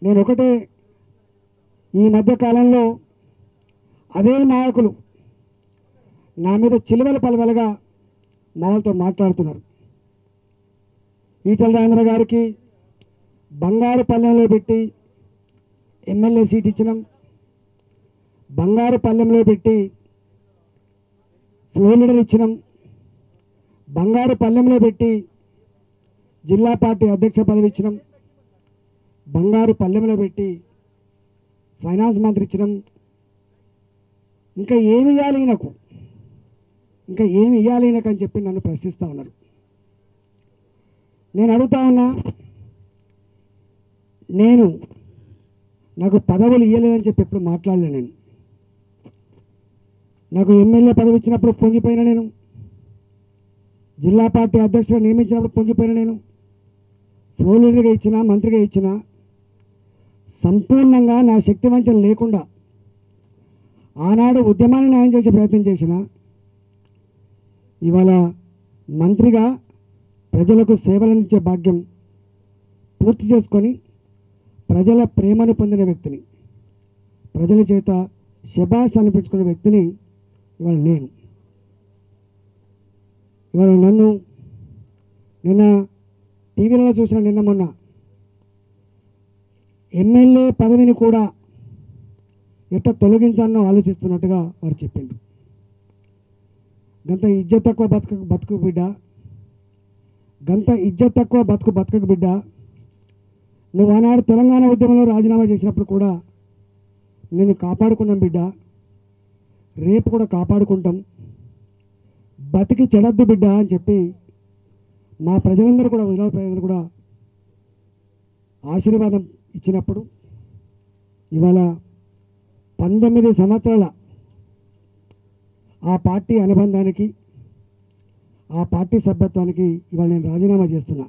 నేను ఒకటే, ఈ మధ్య కాలంలో అదే నాయకులు నా మీద చిలువల పలువలుగా మామూలుతో మాట్లాడుతున్నారు. ఈటల రాజేంద్ర గారికి బంగారు పల్లెంలో పెట్టి ఎమ్మెల్యే సీట్ ఇచ్చినాం, బంగారు పల్లెంలో పెట్టి ఫ్లోర్ లీడర్ ఇచ్చినాం, బంగారు పల్లెంలో పెట్టి జిల్లా పార్టీ అధ్యక్ష పదవి ఇచ్చినాం, బంగారు పల్లెంలో పెట్టి ఫైనాన్స్ మంత్రి ఇచ్చినాం. ఇంకా ఏమి ఇవ్వాలి ఈయనకు, ఇంకా ఏమి ఇవ్వాలి ఈయనకు అని చెప్పి నన్ను ప్రశ్నిస్తూ ఉన్నారు. నేను అడుగుతా ఉన్నా, నాకు పదవులు ఇవ్వలేదని చెప్పి ఎప్పుడు మాట్లాడలే. నాకు ఎమ్మెల్యే పదవి ఇచ్చినప్పుడు పొంగిపోయిన నేను, జిల్లా పార్టీ అధ్యక్షుడు నియమించినప్పుడు పొంగిపోయిన నేను, ఫ్లోర్ లీడర్గా ఇచ్చినా మంత్రిగా ఇచ్చినా సంపూర్ణంగా నా శక్తి వంచన లేకుండా ఆనాడు ఉద్యమాన్ని న్యాయం చేసే ప్రయత్నం చేసిన, ఇవాళ మంత్రిగా ప్రజలకు సేవలందించే భాగ్యం పూర్తి చేసుకొని ప్రజల ప్రేమను పొందిన వ్యక్తిని, ప్రజల చేత శబాష్ అనిపించుకునే వ్యక్తిని ఇవాళ నేను. ఇవాళ నన్ను నిన్న టీవీలలో చూసిన, నిన్న మొన్న ఎమ్మెల్యే పదవిని కూడా ఎట్లా తొలగించాలని ఆలోచిస్తున్నట్టుగా వారు చెప్పిండ్రు. గంత ఇజ్జత్ తక్కువ బతుకు బిడ్డ, గంత ఇజ్జత్ తక్కువ బతుకు బిడ్డ, నువ్వు ఆనాడు తెలంగాణ ఉద్యమంలో రాజీనామా చేసినప్పుడు కూడా నేను కాపాడుకున్నాం బిడ్డ, రేపు కూడా కాపాడుకుంటాం, బతికి చెడద్దు బిడ్డ అని చెప్పి మా ప్రజలందరూ కూడా, హుజరాబాద్ ప్రజలందరూ కూడా ఆశీర్వాదం ఇచ్చినప్పుడు ఇవాళ 19 సంవత్సరాల ఆ పార్టీ అనుబంధానికి, ఆ పార్టీ సభ్యత్వానికి ఇవాళ నేను రాజీనామా చేస్తున్నా.